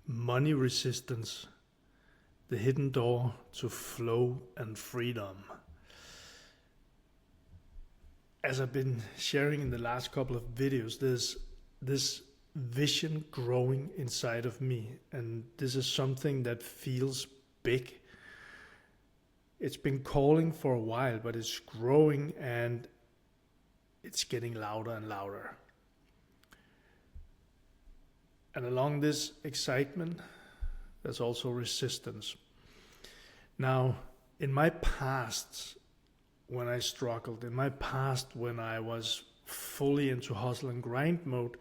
Money resistance, the hidden door to flow and freedom. As I've been sharing in the last couple of videos, there's this vision growing inside of me, and this is something that feels big. It's been calling for a while, but it's growing and it's getting louder and louder. And along this excitement, there's also resistance. Now, in my past, when I struggled, in my past, when I was fully into hustle and grind mode,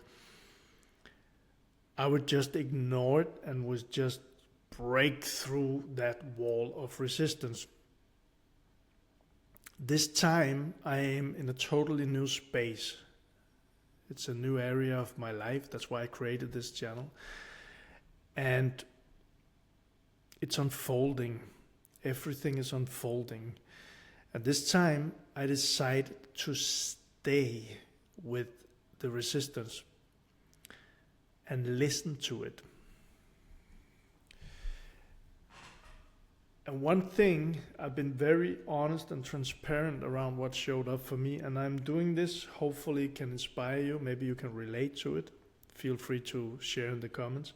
I would just ignore it and would just break through that wall of resistance. This time, I am in a totally new space. It's a new area of my life. That's why I created this channel. And it's unfolding. Everything is unfolding. And this time, I decided to stay with the resistance and listen to it. And one thing, I've been very honest and transparent around what showed up for me, and I'm doing this, hopefully it can inspire you, maybe you can relate to it. Feel free to share in the comments.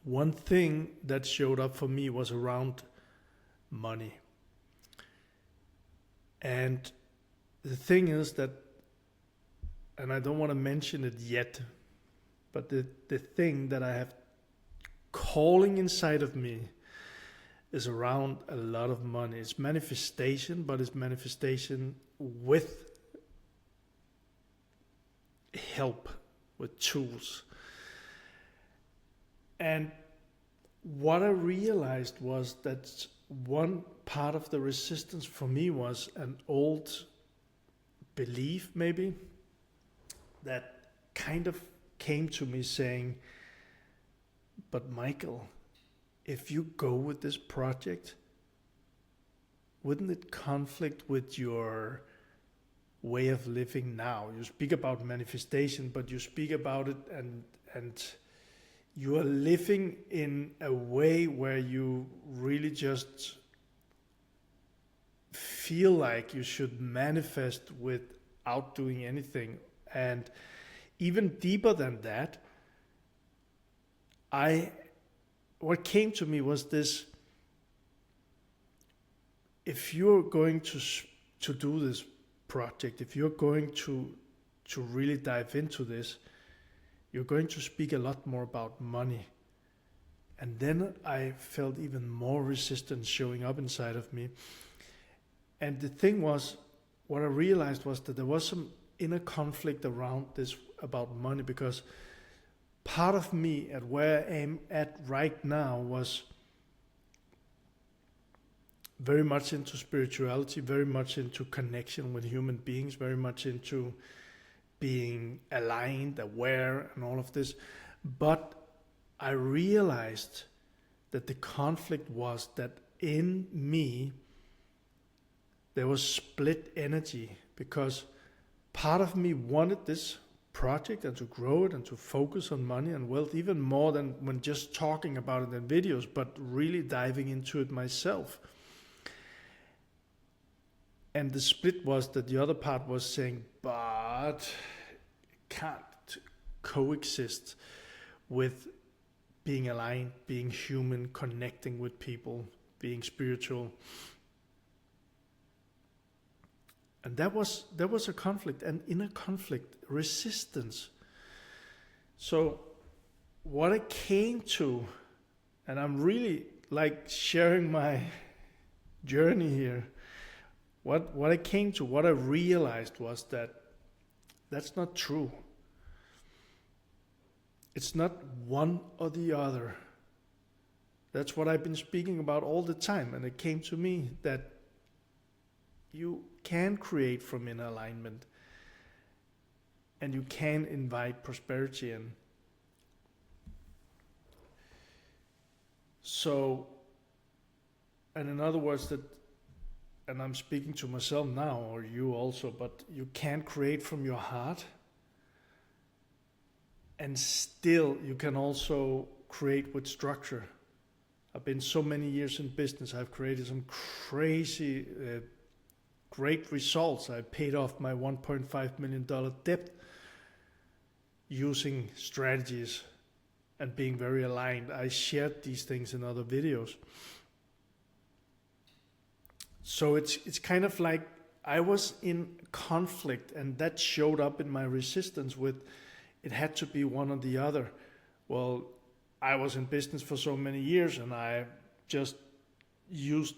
One thing that showed up for me was around money. And the thing is that, and I don't want to mention it yet, but the thing that I have calling inside of me is around a lot of money. It's manifestation, but it's manifestation with help, with tools. And what I realized was that one part of the resistance for me was an old belief, maybe, that kind of came to me saying, but Michael, if you go with this project, wouldn't it conflict with your way of living now? You speak about manifestation, but you speak about it and you are living in a way where you really just feel like you should manifest without doing anything. And even deeper than that, what came to me was this: if you're going to do this project, if you're going to really dive into this, you're going to speak a lot more about money. And then I felt even more resistance showing up inside of me. And the thing was, what I realized was that there was some inner conflict around this about money, because part of me at where I am at right now was very much into spirituality, very much into connection with human beings, very much into being aligned, aware, and all of this. But I realized that the conflict was that in me, there was split energy, because part of me wanted this project and to grow it and to focus on money and wealth even more than when just talking about it in videos, but really diving into it myself. And the split was that the other part was saying, but it can't coexist with being aligned, being human, connecting with people, being spiritual. And there was a conflict, an inner conflict, resistance. So what I came to, and I'm really like sharing my journey here, what I came to, what I realized was that that's not true. It's not one or the other. That's what I've been speaking about all the time. And it came to me that you can create from inner alignment, and you can invite prosperity in. So, and in other words, that, and I'm speaking to myself now, or you also, but you can create from your heart, And still, you can also create with structure. I've been so many years in business. I've created some crazy, great results. I paid off my $1.5 million debt using strategies and being very aligned. I shared these things in other videos. So it's kind of like I was in conflict, and that showed up in my resistance with it had to be one or the other. Well, I was in business for so many years, and I just used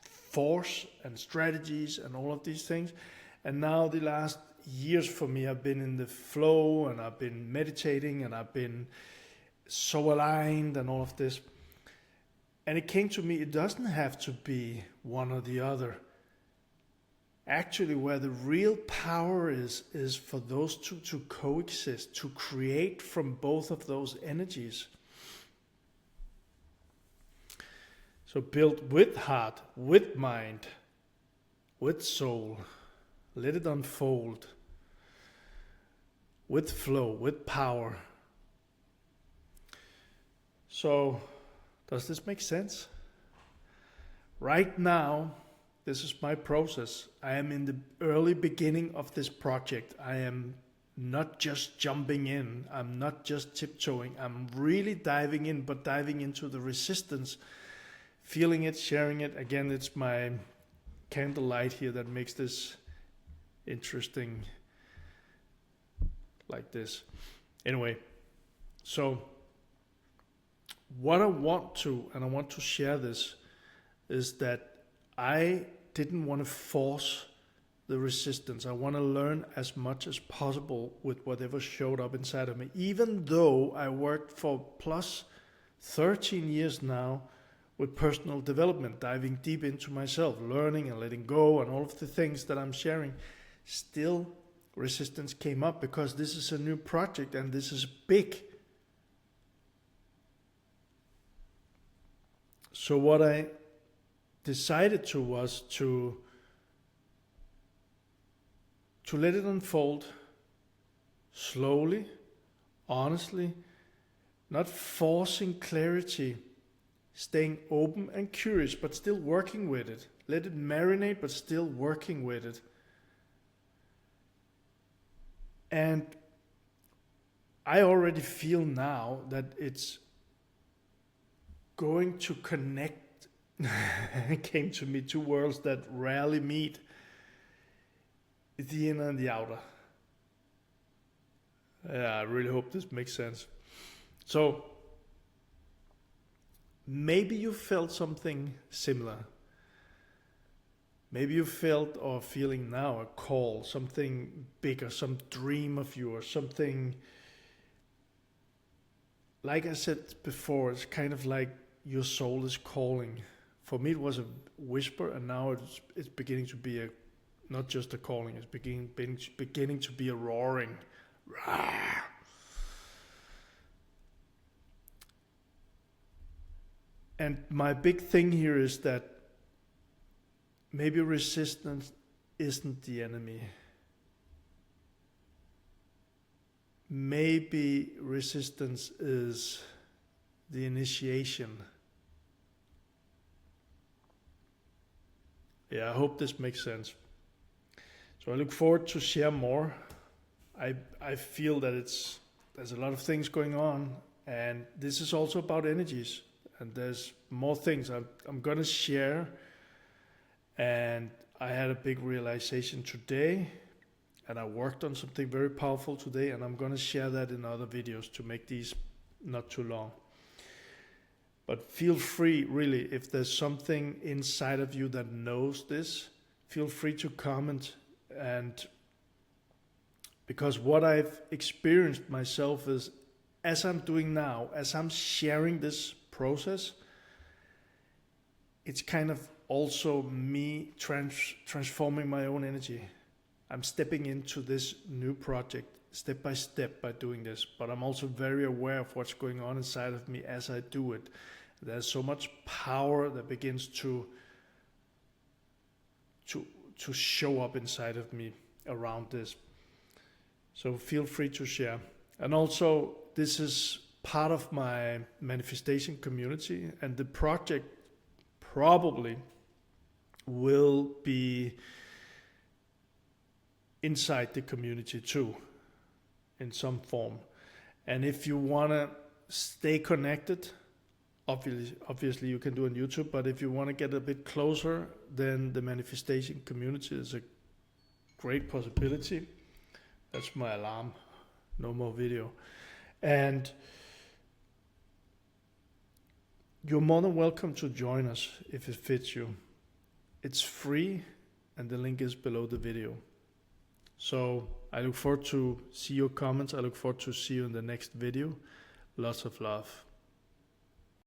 force and strategies and all of these things. And now the last years for me, I've been in the flow, and I've been meditating, and I've been so aligned and all of this. And it came to me, it doesn't have to be one or the other. Actually, where the real power is for those two to coexist, to create from both of those energies. So build with heart, with mind, with soul. Let it unfold. With flow, with power. So, does this make sense? Right now, this is my process. I am in the early beginning of this project. I am not just jumping in. I'm not just tiptoeing. I'm really diving in, but diving into the resistance, feeling it, sharing it. Again, it's my candlelight here that makes this interesting like this. Anyway, so what I want to share this, is that I didn't want to force the resistance. I want to learn as much as possible with whatever showed up inside of me. Even though I worked for plus 13 years now with personal development, diving deep into myself, learning and letting go and all of the things that I'm sharing, still resistance came up because this is a new project and this is big. So what I decided to was to let it unfold slowly, honestly, not forcing clarity, staying open and curious, but still working with it. Let it marinate, but still working with it. And I already feel now that it's going to connect. Came to me, two worlds that rarely meet, the inner and the outer. Yeah, I really hope this makes sense. So maybe you felt something similar. Maybe you felt or feeling now a call, something bigger, some dream of yours, something, like I said before, it's kind of like your soul is calling. For me, it was a whisper, and now it's beginning to be not just a calling, it's beginning to be a roaring. And my big thing here is that maybe resistance isn't the enemy. Maybe resistance is the initiation. Yeah, I hope this makes sense. So I look forward to share more. I feel that there's a lot of things going on, and this is also about energies, and there's more things I'm gonna share. And I had a big realization today, and I worked on something very powerful today, and I'm gonna share that in other videos to make these not too long. But feel free, really, if there's something inside of you that knows this, feel free to comment. And because what I've experienced myself is, as I'm doing now, as I'm sharing this process, it's kind of also me transforming my own energy. I'm stepping into this new project step by step by doing this, but I'm also very aware of what's going on inside of me as I do it. There's so much power that begins to show up inside of me around this. So feel free to share. And also, this is part of my manifestation community, and the project probably will be inside the community too, in some form. And if you want to stay connected, obviously you can do on YouTube, but if you want to get a bit closer, then the manifestation community is a great possibility. That's my alarm. No more video. And you're more than welcome to join us if it fits you. It's free, and the link is below the video. So I look forward to see your comments. I look forward to see you in the next video. Lots of love.